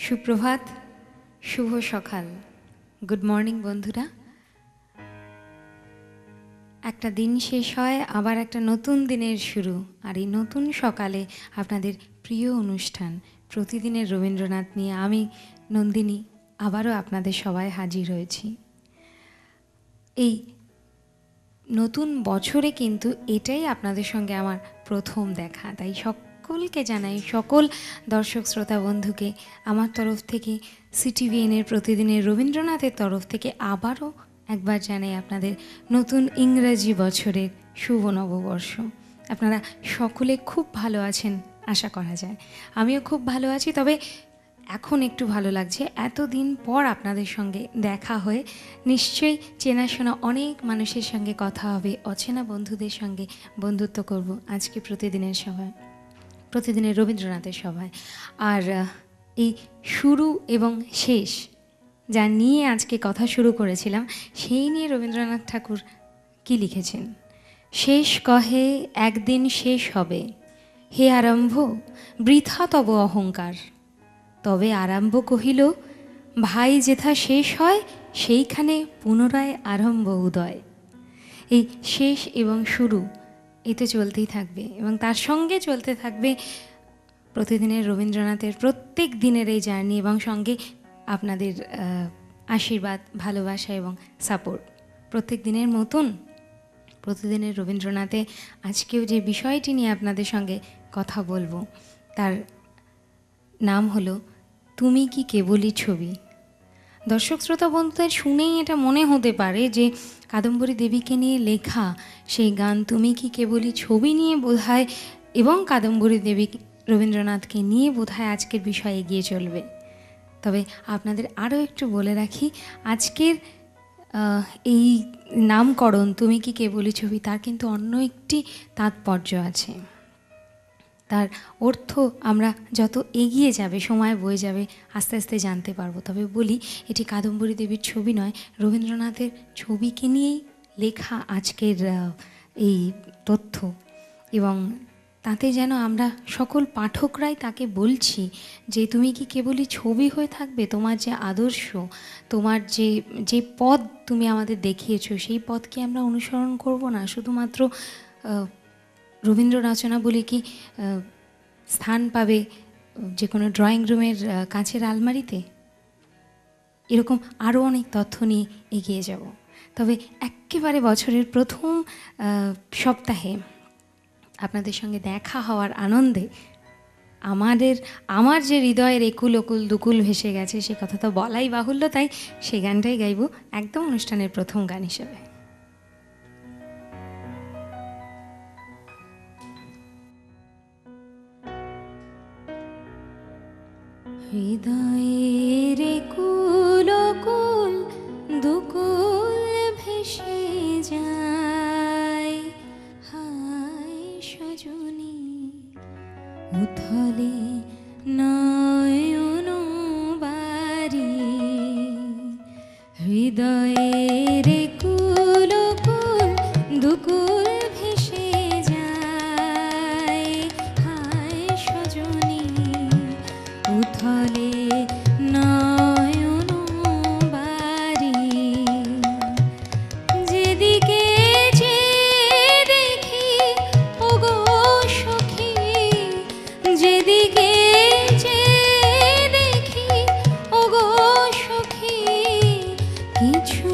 সুপ্রভাত, শুভ সকাল, good morning বন্ধুরা। একটা দিন শেষ হয়, আবার একটা নতুন দিনের শুরু। আর এই নতুন সকালে আপনাদের প্রিয় অনুষ্ঠান প্রতিদিনের রবীন্দ্রনাথ নিয়ে আমি নন্দিনী আবারও আপনাদের সবাই হাজির হয়েছি। এই নতুন বছরে কিন্তু এটাই আপনাদের সঙ্গে আমার প্রথম দেখা, তাই সকলকে জানাই, সকল দর্শক শ্রোতা বন্ধুকে আমার তরফ থেকে, সিটিভিএনের প্রতিদিনের রবীন্দ্রনাথের তরফ থেকে আবারও একবার জানাই আপনাদের নতুন ইংরেজি বছরের শুভ নববর্ষ। আপনারা সকলে খুব ভালো আছেন আশা করা যায়, আমিও খুব ভালো আছি। তবে এখন একটু ভালো লাগছে, এতদিন পর আপনাদের সঙ্গে দেখা হয়ে। নিশ্চয়ই চেনাশোনা অনেক মানুষের সঙ্গে কথা হবে, অচেনা বন্ধুদের সঙ্গে বন্ধুত্ব করব আজকে প্রতিদিনের সভায়, প্রতিদিনের রবীন্দ্রনাথের সভায়। আর এই শুরু এবং শেষ যা নিয়ে আজকে কথা শুরু করেছিলাম, সেই নিয়ে রবীন্দ্রনাথ ঠাকুর কি লিখেছেন? শেষ কহে একদিন শেষ হবে, হে আরম্ভ বৃথা তব অহংকার। তবে আরম্ভ কহিল, ভাই যেথা শেষ হয় সেইখানে পুনরায় আরম্ভ উদয়। এই শেষ এবং শুরু এতে চলতেই থাকবে, এবং তার সঙ্গে চলতে থাকবে প্রতিদিনের রবীন্দ্রনাথের প্রত্যেক দিনের এই জার্নি, এবং সঙ্গে আপনাদের আশীর্বাদ, ভালোবাসা এবং সাপোর্ট। প্রত্যেক দিনের মতন প্রতিদিনের রবীন্দ্রনাথে আজকেও যে বিষয়টি নিয়ে আপনাদের সঙ্গে কথা বলবো, তার নাম হলো তুমি কি কেবলই ছবি। দর্শক শ্রোতা বন্ধুদের শুনেই এটা মনে হতে পারে যে কাদম্বরী দেবীকে নিয়ে লেখা সেই গান তুমি কি কেবলই ছবি নিয়ে বোধহয়, এবং কাদম্বরী দেবী রবীন্দ্রনাথকে নিয়ে বোধহয় আজকের বিষয় এগিয়ে চলবে। তবে আপনাদের আরও একটু বলে রাখি, আজকের এই নামকরণ তুমি কি কেবলই ছবি, তার কিন্তু অন্য একটি তাৎপর্য আছে। তার অর্থ আমরা যত এগিয়ে যাবে, সময় বয়ে যাবে, আস্তে আস্তে জানতে পারবো। তবে বলি, এটি কাদম্বরী দেবীর ছবি নয়, রবীন্দ্রনাথের ছবিকে নিয়েই লেখা আজকের এই তথ্য। এবং তাতে যেন আমরা সকল পাঠকরাই তাকে বলছি যে তুমি কি কেবলই ছবি হয়ে থাকবে, তোমার যে আদর্শ, তোমার যে পথ তুমি আমাদের দেখিয়েছো, সেই পথকে আমরা অনুসরণ করব না। শুধুমাত্র রবীন্দ্র রচনা বলে কি স্থান পাবে যে কোনো ড্রয়িং রুমের কাঁচের আলমারিতে? এরকম আরও অনেক তথ্য নিয়ে এগিয়ে যাব। তবে একেবারে বছরের প্রথম সপ্তাহে আপনাদের সঙ্গে দেখা হওয়ার আনন্দে আমার যে হৃদয়ের একুল ওকুল দুকুল ভেসে গেছে, সে কথা তো বলাই বাহুল্য, তাই সেই গানটাই গাইব একদম অনুষ্ঠানের প্রথম গান হিসেবে। হৃদয়ের কুল কুল দুকুল ভেসে যায়, হায় সজনী উথলে নয়ন বাড়ি। হৃদয়ের কুল কুল দুকুল ভেসে যায়, হায় সজনী উথলে নয়ন বাড়ি। যেদিকে যে দেখি ওগো সখী, যেদিকে যে দেখি ওগো সখী, কিছু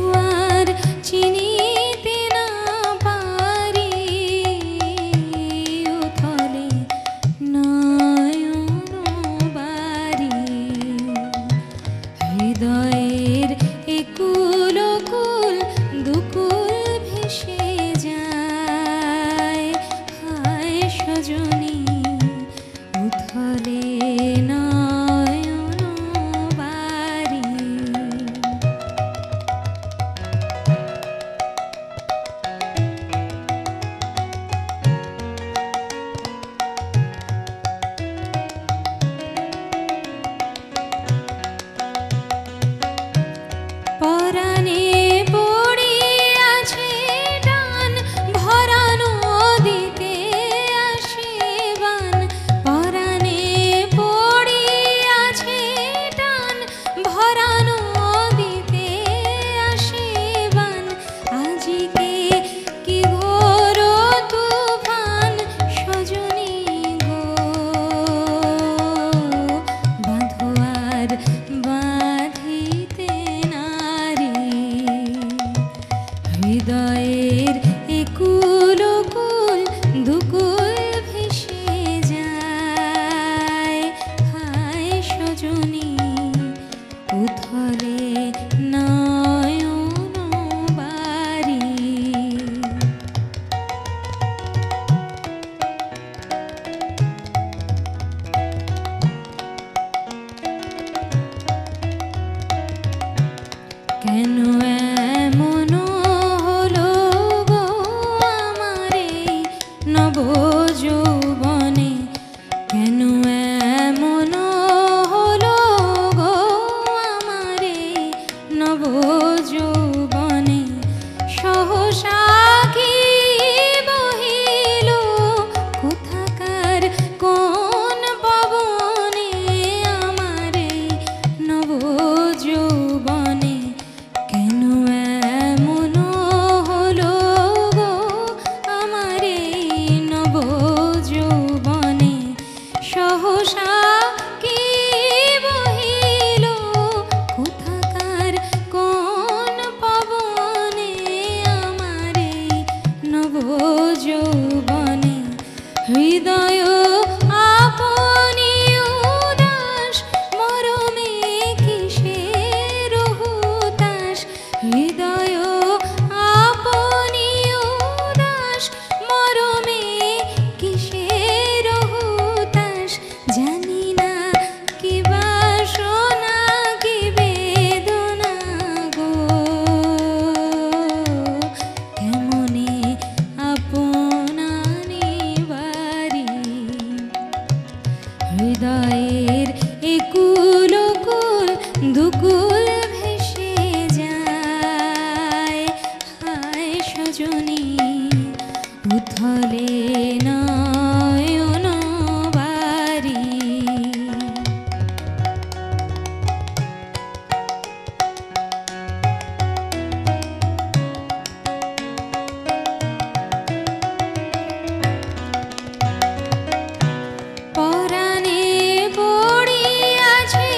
কেন এমন হলো গো আমার এই নবযৌবনে, কেন এমন হলো গো আমার এই নবযৌবনে, সহসা কি বহিল কোথাকার কোন পবনে আমার এই নবযৌবনে, কেন এমন হলো গো আমার এই নবযৌবনে, সহসা কি বহিল কোথাকার কোন পবনে আমার এই নবযৌবনে, হৃদয় আপনি উদাস মরমে কিসের হুতাশ, হৃদয় আপনি উদাস মরমে কিসের হুতাশ, জানি না কি বাসনা কি বেদনা গো, কেমনে আপনা নিবারি, হৃদয়ের একুল কুল দুকুল ভেসে যায়, হায় সজনী উথলে নয়ন বারি। পরাণে পড়িয়াছে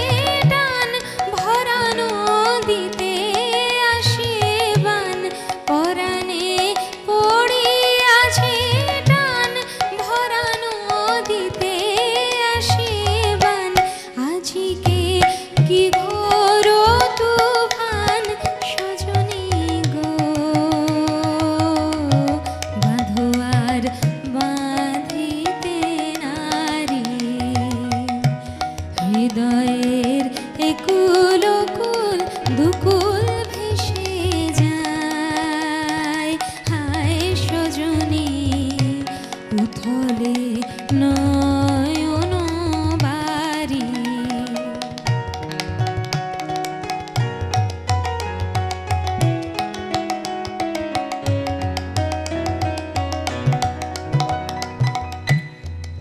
টান ভরা নদীতে আসে বান, পরাণে পড়িয়াছে টান ভরা নদীতে আসে বান, আজিকে কি ঘোর তুফান সজনী গো, বাঁধো আর বাঁধিতে নারী, হৃদয়ের একুল কুল দুকুল ভেসে যায়, হায় সজনী উথলে নয়ন বারি।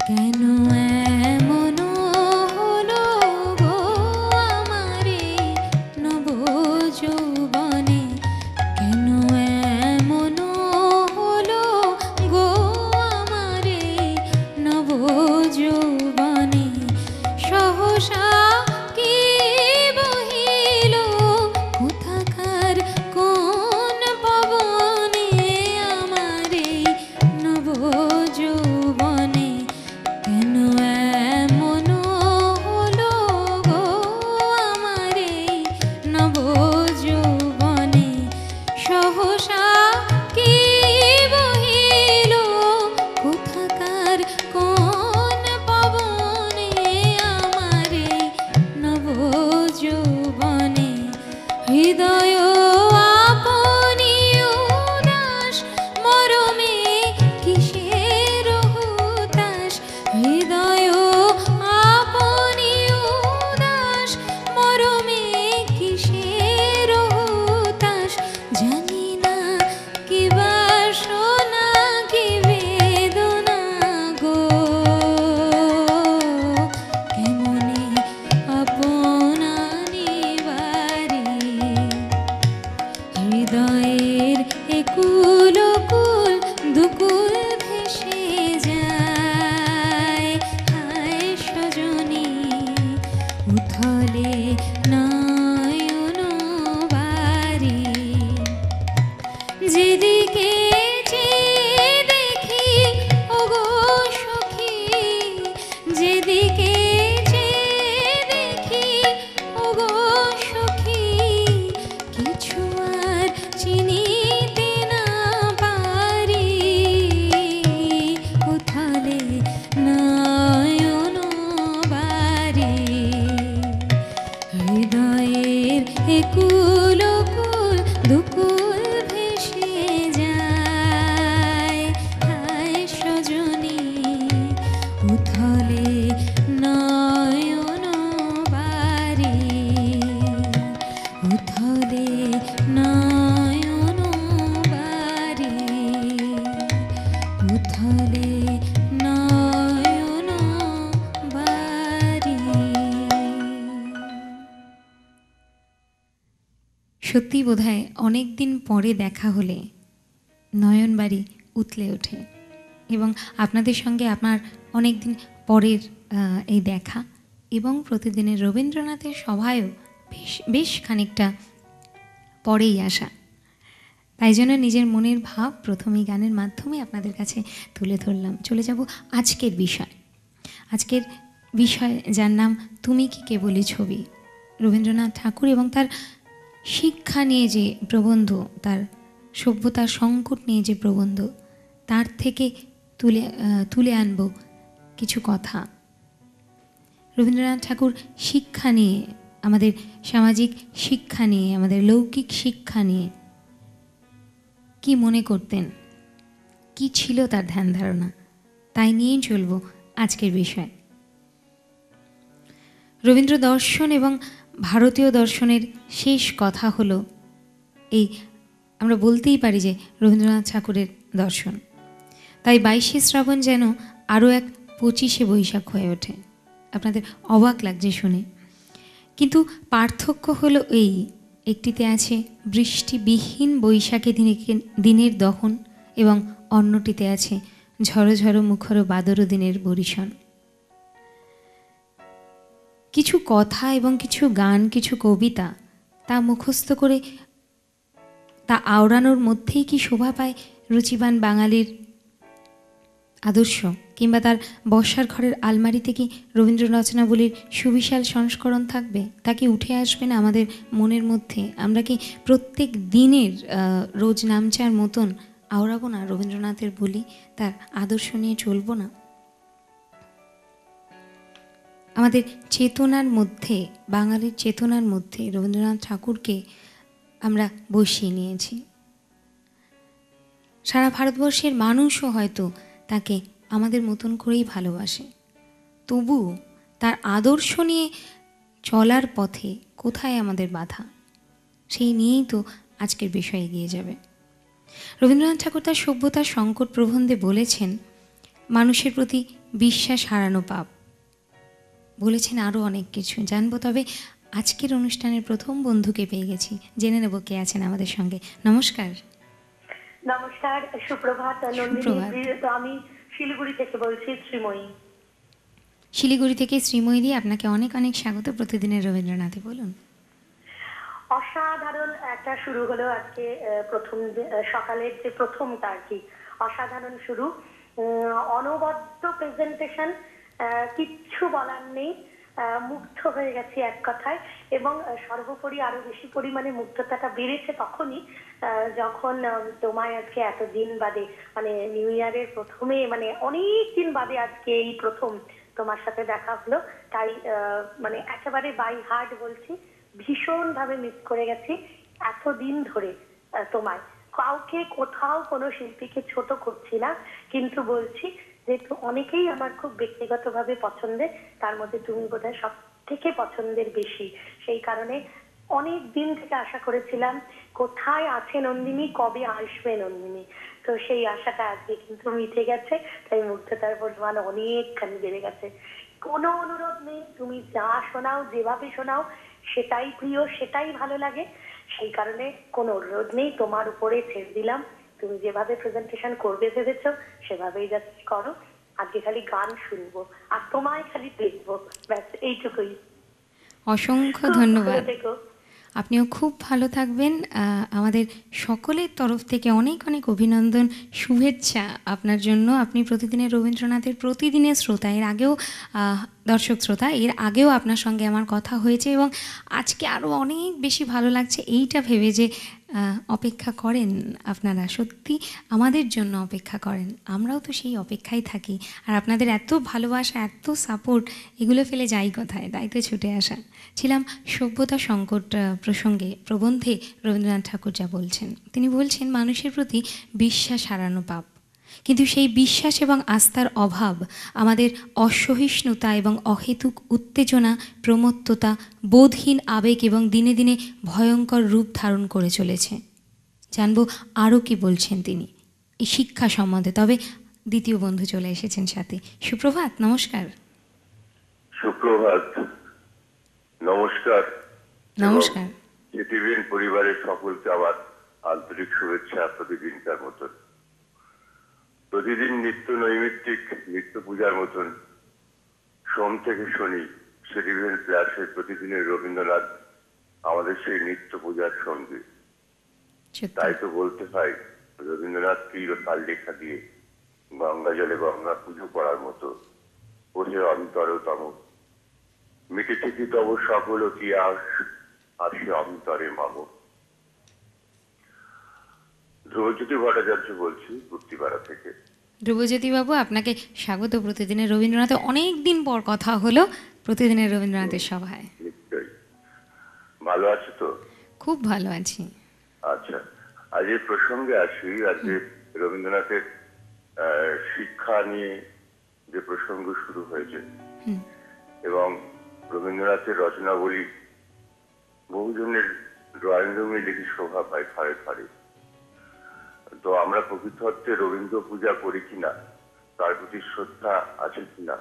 কেন এমন হলো গো আমার এই নবযৌবনে, কেন এমন হলো গো আমার এই নবযৌবনে, সহসা কি বহিল কোথাকার কোন পবনে আমার এই নবযৌবনে, কেন এমন হলো গো আমার এই নবযৌবনে, সহসা কি বহিল কোথাকার কোন পবনে আমার এই নবযৌবনে, হৃদয় আপনি উদাস মরমে কিসের হুতাশ, হৃদয় আপনি উদাস মরমে কিসের হুতাশ, জানি না কি বাসনা কি বেদনা গো, কেমনে আপনা নিবারি, উথলে নয়ন বারে, উথলে নয়ন বারে। সত্যি বোধহয় অনেক দিন পরে দেখা হলে নয়নবাড়ি উতলে ওঠে, এবং আপনাদের সঙ্গে আমার অনেক দিন পরের এই দেখা, এবং প্রতিদিনের রবীন্দ্রনাথের সভায়ও বেশ খানিকটা পরেই আসা। তাই জন্য নিজের মনের ভাব প্রথমেই গানের মাধ্যমে আপনাদের কাছে তুলে ধরলাম। চলে যাব আজকের বিষয়। আজকের বিষয় যার নাম তুমি কি কেবলই ছবি। রবীন্দ্রনাথ ঠাকুর এবং তার শিক্ষা নিয়ে যে প্রবন্ধ, তার সভ্যতার সংকট নিয়ে যে প্রবন্ধ, তার থেকে তুলে আনব কিছু কথা। রবীন্দ্রনাথ ঠাকুর শিক্ষা নিয়ে, আমাদের সামাজিক শিক্ষা নিয়ে, আমাদের লৌকিক শিক্ষা নিয়ে কি মনে করতেন, কি ছিল তার ধ্যান ধারণা, তাই নিয়েই চলব আজকের বিষয়। রবীন্দ্র দর্শন এবং ভারতীয় দর্শনের শেষ কথা হলো এই, আমরা বলতেই পারি যে রবীন্দ্রনাথ ঠাকুরের দর্শন। তাই 22শে শ্রাবণ যেন আরও এক 25শে বৈশাখ হয়ে ওঠে। আপনাদের অবাক লাগছে শুনে, কিন্তু পার্থক্য হলো এই, একটিতে আছে বৃষ্টিবিহীন বৈশাখে দিনের দহন, এবং অন্যটিতে আছে ঝড়ো ঝড়ো মুখর বাদর দিনের বরিশন। কিছু কথা এবং কিছু গান, কিছু কবিতা, তা মুখস্থ করে তা আওড়ানোর মধ্যেই কি শোভা পায় রুচিবান বাঙালির আদর্শ, কিংবা তার বর্ষার ঘরের আলমারিতে কি রবীন্দ্র রচনাবলীর সুবিশাল সংস্করণ থাকবে? তা কি উঠে আসবে না আমাদের মনের মধ্যে? আমরা কি প্রত্যেক দিনের রোজ নামচার মতন আওড়াবো না রবীন্দ্রনাথের বলি, তার আদর্শ নিয়ে চলবো না? আমাদের চেতনার মধ্যে, বাঙালির চেতনার মধ্যে রবীন্দ্রনাথ ঠাকুরকে আমরা বসিয়ে নিয়েছি। সারা ভারতবর্ষের মানুষও হয়তো তাকে আমাদের মতন করেই ভালোবাসে, তবু তার আদর্শ নিয়ে চলার পথে কোথায় আমাদের বাধা, সেই নিয়েই তো আজকের বিষয়ে এগিয়ে যাবে। রবীন্দ্রনাথ ঠাকুর তার সভ্যতার সংকট প্রবন্ধে বলেছেন মানুষের প্রতি বিশ্বাস হারানো পাপ, বলেছেন আরও অনেক কিছু জানবো। তবে আজকের অনুষ্ঠানের প্রথম বন্ধুকে পেয়ে গেছি, জেনে নেব কে আছেন আমাদের সঙ্গে। নমস্কার। নমস্কার, সুপ্রভাত নন্দিনী। আমি শিলিগুড়ি থেকে বলছি, শ্রীময়ী। শিলিগুড়ি থেকে শ্রীময়ী দি, আপনাকে অনেক অনেক স্বাগত প্রতিদিনের রবীন্দ্রনাথে। বলুন। অসাধারণ একটা শুরু হলো আজকে, প্রথম সকালের যে প্রথমটা আর কি, অসাধারণ শুরু, অনবদ্য প্রেজেন্টেশন, কিচ্ছু বলার নেই। মুগ্ধ হয়ে গেছি এক কথায়, এবং সর্বোপরি আরো বেশি পরিমাণে মুগ্ধতাটা বেড়েছে তখনই যখন তোমায় আজকে এতদিন বাদে, মানে নিউ ইয়ারের প্রথমে, মানে অনেক দিন বাদে আজকে এই প্রথম তোমার সাথে দেখা হলো। তাই মানে একেবারে বাই হার্ট বলছি, ভীষণ ভাবে মিস করে গেছি এতদিন ধরে তোমায়। কাউকে কোথাও কোনো শিল্পীকে ছোট করছি না, কিন্তু বলছি যেহেতু অনেকেই আমার খুব ব্যক্তিগতভাবে পছন্দের, তার মধ্যে তুমি বোধহয় সব থেকে পছন্দের বেশি। সেই কারণে অনেক দিন থেকে আশা করেছিলাম কোথায় আছে নন্দিনী, কবে আসবে নন্দিনী। তো সেই আশাটা আজকে কিন্তু মিটে গেছে, তাই মুগ্ধতার পরিমাণ অনেকখানি বেড়ে গেছে। কোনো অনুরোধ নেই, তুমি যা শোনাও, যেভাবে শোনাও সেটাই প্রিয়, সেটাই ভালো লাগে। সেই কারণে কোনো অনুরোধ নেই, তোমার উপরে ছেড়ে দিলাম। তুমি যেভাবে প্রেজেন্টেশন করবে ভেবেছো সেভাবেই জাস্ট করো। আজকে খালি গান শুনবো আর তোমায় খালি দেখবো, ব্যাস এইটুকুই। অসংখ্য ধন্যবাদ। আপনিও খুব ভালো থাকবেন। আমাদের সকলের তরফ থেকে অনেক অনেক অভিনন্দন, শুভেচ্ছা আপনার জন্য। আপনি প্রতিদিনের রবীন্দ্রনাথের প্রতিদিনের শ্রোতা, এর আগেও দর্শক শ্রোতা, এর আগেও আপনার সঙ্গে আমার কথা হয়েছে, এবং আজকে আরও অনেক বেশি ভালো লাগছে এইটা ভেবে যে অপেক্ষা করেন আপনারা, সত্যি আমাদের জন্য অপেক্ষা করেন। আমরাও তো সেই অপেক্ষায় থাকি, আর আপনাদের এত ভালোবাসা, এত সাপোর্ট, এগুলো ফেলে যাই কোথায়, তাই তো ছুটে আসা। ছিলাম সভ্যতা সংকট প্রসঙ্গে। প্রবন্ধে রবীন্দ্রনাথ ঠাকুর যা বলছেন, তিনি বলছেন মানুষের প্রতি বিশ্বাস হারানো পাপ, কিন্তু সেই বিশ্বাস এবং আস্থার অভাব আমাদের অসহিষ্ণুতা এবং অহেতুক উত্তেজনা, প্রমত্ততা, বোধহীন আবেগ এবং দিনে দিনে ভয়ঙ্কর রূপ ধারণ করে চলেছে। জানবো আরও কি বলছেন তিনি এই শিক্ষা সম্বন্ধে। তবে দ্বিতীয় বন্ধু চলে এসেছেন সাথে। সুপ্রভাত, নমস্কার। সুপ্রভাত, নমস্কার। নমস্কার। পৃথিবীর পরিবারের সকলকে আমার আন্তরিক শুভেচ্ছা। প্রতিদিনকার মতন, প্রতিদিন নিত্য নৈমিত্তিক নিত্য পূজার মতন সোম থেকে শনি সিটিভিএন প্লাসের প্রতিদিনের রবীন্দ্রনাথ আমাদের সেই নিত্য পূজার সঙ্গে। তাই তো বলতে হয় রবীন্দ্রনাথ তীর কাল লেখা দিয়ে গঙ্গা জলে গঙ্গা পুজো করার মতো। ওহে অন্তরতম মিটেছে কি তব সকল ইতিহাস, আসে অন্তরে মাম। ধ্রুবজ্যোতি ভট্টাচার্য বলছি, গুপ্তিপাড়া থেকে। ধ্রুবজ্যোতিবাবু, আপনাকে স্বাগত প্রতিদিনের রবীন্দ্রনাথে। অনেক দিন পর কথা হলো প্রতিদিনের রবীন্দ্রনাথের সভায়। নিশ্চয়ই ভালো আছো তো? খুব ভালো আছি। আচ্ছা, আজ এই প্রসঙ্গে আসি। আজকে রবীন্দ্রনাথের শিক্ষা নিয়ে যে প্রসঙ্গ শুরু হয়েছে এবং রবীন্দ্রনাথের রচনাবলী বহুজনের ড্রয়িং রুমে দেখি শোভা পায় ফারে ফারে। তো আমরা প্রকৃত অর্থে রবীন্দ্র পূজা করি কিনা, তার প্রতি শ্রদ্ধা আছে কিনা,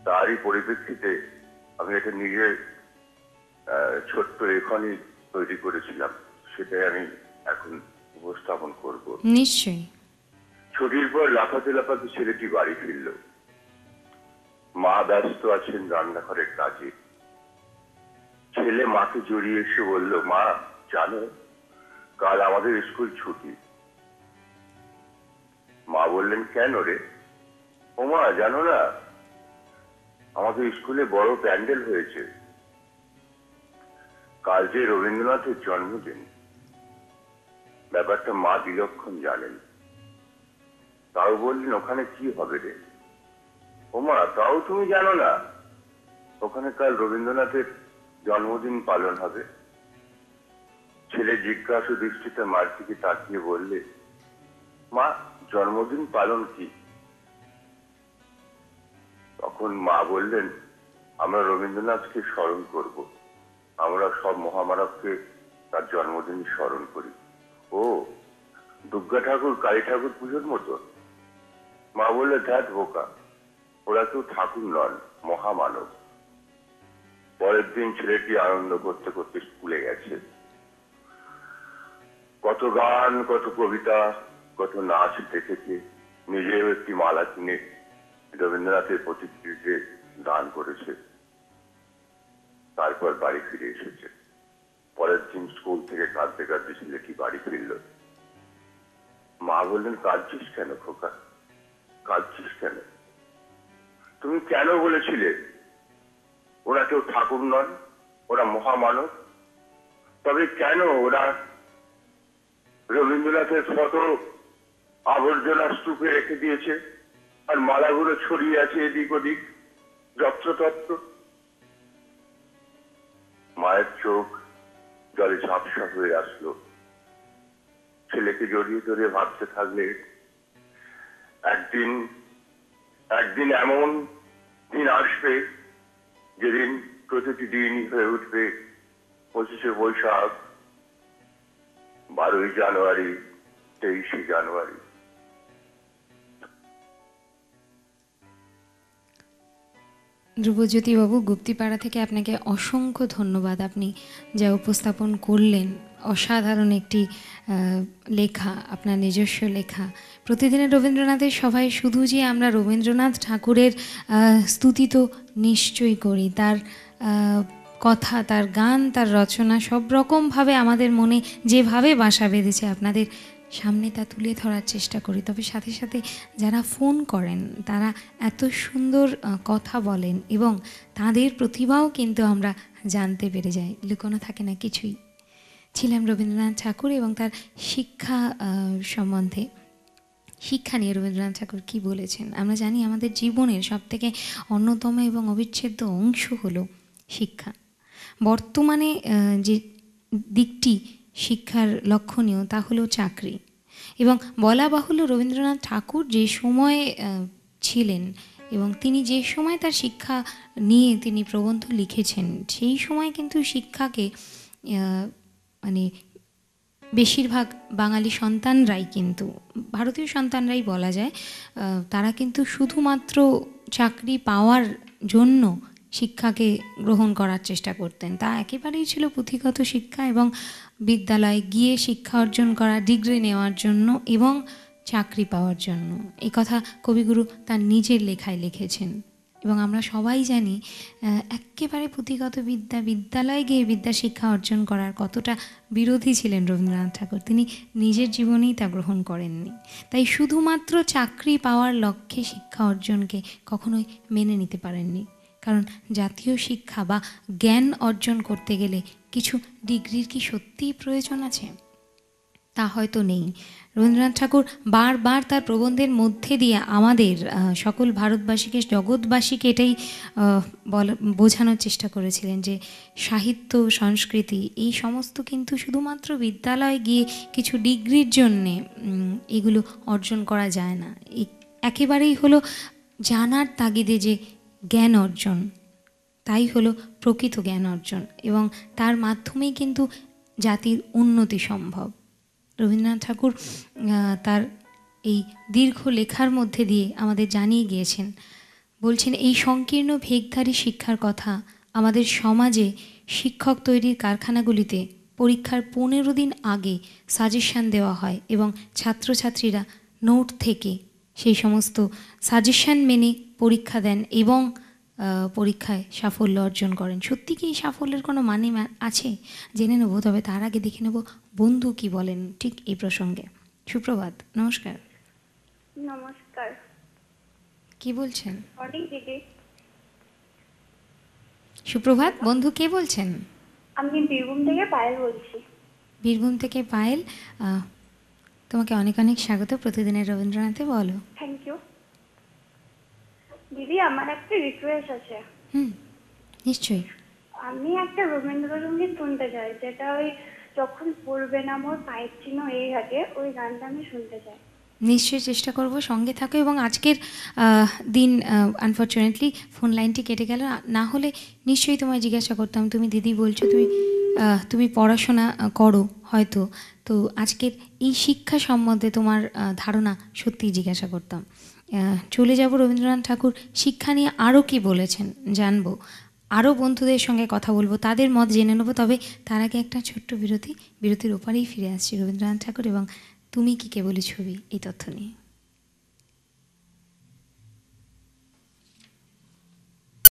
তারই পরিপ্রেক্ষিতে আমি একটা নিজের ছোট্ট লেখনী তৈরি করেছিলাম, সেটাই আমি এখন উপস্থাপন করব। নিশ্চয়ই। ছুটির পর লাফাতে লাফাতে ছেলেটি বাড়ি ফিরল। মা ব্যস্ত আছেন রান্নাঘরের কাজে। ছেলে মাকে জড়িয়ে এসে বলল, মা জানো কাল আমাদের স্কুল ছুটি। মা বললেন, কেন রে? ও মা, জানো না আমাদের স্কুলে বড় প্যান্ডেল হয়েছে, কাল যে রবীন্দ্রনাথের জন্মদিন। ব্যাপারটা মা বিলক্ষণ জানেন। তাও বললেন, ওখানে কি হবে রে? ও মা, তাও তুমি জানো না? ওখানে কাল রবীন্দ্রনাথের জন্মদিন পালন হবে। ছেলে জিজ্ঞাসু দৃষ্টিতে মার দিকে তাকিয়ে বললে, মা জন্মদিন পালন কি? তখন মা বললেন, আমরা রবীন্দ্রনাথকে স্মরণ করব, আমরা সব মহামানবকে তার জন্মদিন স্মরণ করি। ও, দুর্গা ঠাকুর কালী ঠাকুর পুজোর মতো? মা বললে, ধ্যাত বোকা, ওরা কেউ ঠাকুর নন, মহামানব। পরের দিন ছেলেটি আনন্দ করতে করতে স্কুলে গেছে। কত গান, কত কবিতা, কত নাচ দেখেছে। নিজেও একটি মালা কিনে রবীন্দ্রনাথের প্রতিকৃতিতে দান করেছে। তারপর বাড়ি ফিরে এসেছে। পরের দিন স্কুল থেকে কাঁদতে কাঁদতে ছেলেটি বাড়ি ফিরল। মা বললেন, কাঁদছিস কেন খোকা, কাঁদছিস কেন? তুমি কেন বলেছিলে ওরা কেউ ঠাকুর নন, ওরা মহামানব? তবে কেন ওরা রবীন্দ্রনাথের ফটো আবর্জনা স্তূপে রেখে দিয়েছে আর মালাগুলো ছড়িয়ে আছে এদিক ওদিক যত্রতত্র? মায়ের চোখ জলে ঝাপসা হয়ে আসলো। ছেলেকে জড়িয়ে ধরে ভাবতে থাকলে, একদিন একদিন এমন দিন আসবে যেদিন প্রতিটি দিনই হয়ে উঠবে 25শে বৈশাখ, 12ই জানুয়ারি, 23শে জানুয়ারি। ধ্রুবজ্যোতিবাবু, গুপ্তিপাড়া থেকে আপনাকে অসংখ্য ধন্যবাদ। আপনি যা উপস্থাপন করলেন, অসাধারণ একটি লেখা, আপনার নিজস্ব লেখা। প্রতিদিনের রবীন্দ্রনাথের সভায় শুধু যে আমরা রবীন্দ্রনাথ ঠাকুরের স্তুতি তো নিশ্চয়ই করি, তার কথা, তার গান, তার রচনা সব রকমভাবে আমাদের মনে যেভাবে বাসা বেঁধেছে আপনাদের সামনে তা তুলে ধরার চেষ্টা করি। তবে সাথে সাথে যারা ফোন করেন তারা এত সুন্দর কথা বলেন এবং তাদের প্রতিভাও কিন্তু আমরা জানতে পেরে যাই, লুকোনো থাকে না কিছুই। ছিলাম রবীন্দ্রনাথ ঠাকুর এবং তার শিক্ষা সম্বন্ধে। শিক্ষা নিয়ে রবীন্দ্রনাথ ঠাকুর কী বলেছেন আমরা জানি। আমাদের জীবনের সবথেকে অন্যতম এবং অবিচ্ছেদ্য অংশ হলো শিক্ষা। বর্তমানে যে দিকটি শিক্ষার লক্ষণীয় তা হলো চাকরি। এবং বলা বাহুল্য রবীন্দ্রনাথ ঠাকুর যে সময়ে ছিলেন এবং তিনি যে সময় তার শিক্ষা নিয়ে তিনি প্রবন্ধ লিখেছেন, সেই সময় কিন্তু শিক্ষাকে মানে বেশিরভাগ বাঙালি সন্তানরাই, কিন্তু ভারতীয় সন্তানরাই বলা যায়, তারা কিন্তু শুধুমাত্র চাকরি পাওয়ার জন্য শিক্ষাকে গ্রহণ করার চেষ্টা করতেন। তা একেবারেই ছিল পুঁথিগত শিক্ষা এবং বিদ্যালয়ে গিয়ে শিক্ষা অর্জন করা, ডিগ্রি নেওয়ার জন্য এবং চাকরি পাওয়ার জন্য। এই কথা কবিগুরু তার নিজের লেখায় লিখেছেন এবং আমরা সবাই জানি একেবারে পুঁথিগত বিদ্যালয়ে গিয়ে বিদ্যা শিক্ষা অর্জন করার কতটা বিরোধী ছিলেন রবীন্দ্রনাথ ঠাকুর। তিনি নিজের জীবনেই তা গ্রহণ করেননি। তাই শুধুমাত্র চাকরি পাওয়ার লক্ষ্যে শিক্ষা অর্জনকে কখনোই মেনে নিতে পারেননি। কারণ জাতীয় শিক্ষা বা জ্ঞান অর্জন করতে গেলে কিছু ডিগ্রির কি সত্যিই প্রয়োজন আছে? তা হয়তো নেই। রবীন্দ্রনাথ ঠাকুর বারবার তার প্রবন্ধের মধ্যে দিয়ে আমাদের সকল ভারতবাসীকে, জগৎবাসীকে এটাই বোঝানোর চেষ্টা করেছিলেন যে সাহিত্য, সংস্কৃতি এই সমস্ত কিন্তু শুধুমাত্র বিদ্যালয়ে গিয়ে কিছু ডিগ্রির জন্যে এগুলো অর্জন করা যায় না। একেবারেই হলো জানার তাগিদে যে জ্ঞান অর্জন, তাই হলো প্রকৃত জ্ঞান অর্জন এবং তার মাধ্যমেই কিন্তু জাতির উন্নতি সম্ভব। রবীন্দ্রনাথ ঠাকুর তার এই দীর্ঘ লেখার মধ্যে দিয়ে আমাদের জানিয়ে গিয়েছেন, বলছেন এই সংকীর্ণ ভেগধারী শিক্ষার কথা আমাদের সমাজে শিক্ষক তৈরির কারখানাগুলিতে পরীক্ষার 15 দিন আগে সাজেশন দেওয়া হয় এবং ছাত্রছাত্রীরা নোট থেকে সেই সমস্ত সাজেশন মেনে পরীক্ষা দেন এবং পরীক্ষায় সাফল্য অর্জন করেন। সত্যি কি এই সাফল্যের কোনো মানে আছে? জেনে নেব, তবে তার আগে দেখে নেব বন্ধু কি বলেন ঠিক এই প্রসঙ্গে। সুপ্রভাত, নমস্কার। নমস্কার। কি বলছেন? অনেক দিদি। সুপ্রভাত, বন্ধু কে বলছেন? আমি বীরভূম থেকে পায়েল বলছি। বীরভূম থেকে পায়েল, তোমাকে অনেক অনেক স্বাগত প্রতিদিনের রবীন্দ্রনাথে। বলো। থ্যাংক ইউ দিদি। আমার একটা রিকোয়েস্ট আছে। নিশ্চয়ই। আমি একটা রবীন্দ্রসঙ্গীত শুনতে চাই, যেটা ওই যখন পড়বে না মোর পায়ের চিহ্ন এই ঘাটে, ওই গানটা আমি শুনতে চাই। নিশ্চয়ই চেষ্টা করব, সঙ্গে থাকো। এবং আজকের দিন আনফর্চুনেটলি ফোন লাইনটি কেটে গেল, না হলে নিশ্চয়ই তোমায় জিজ্ঞাসা করতাম। তুমি দিদি বলছো তুমি পড়াশোনা করো হয়তো, তো আজকের এই শিক্ষা সম্বন্ধে তোমার ধারণা সত্যিই জিজ্ঞাসা করতাম। চলে যাব রবীন্দ্রনাথ ঠাকুর শিক্ষা নিয়ে আরও কি বলেছেন জানবো, আরও বন্ধুদের সঙ্গে কথা বলবো, তাদের মত জেনে নেবো। তবে তার আগে একটা ছোট্ট বিরতির ওপারেই ফিরে আসছি রবীন্দ্রনাথ ঠাকুর এবং তুমি কি কেবলই ছবি এই তথ্য নিয়ে।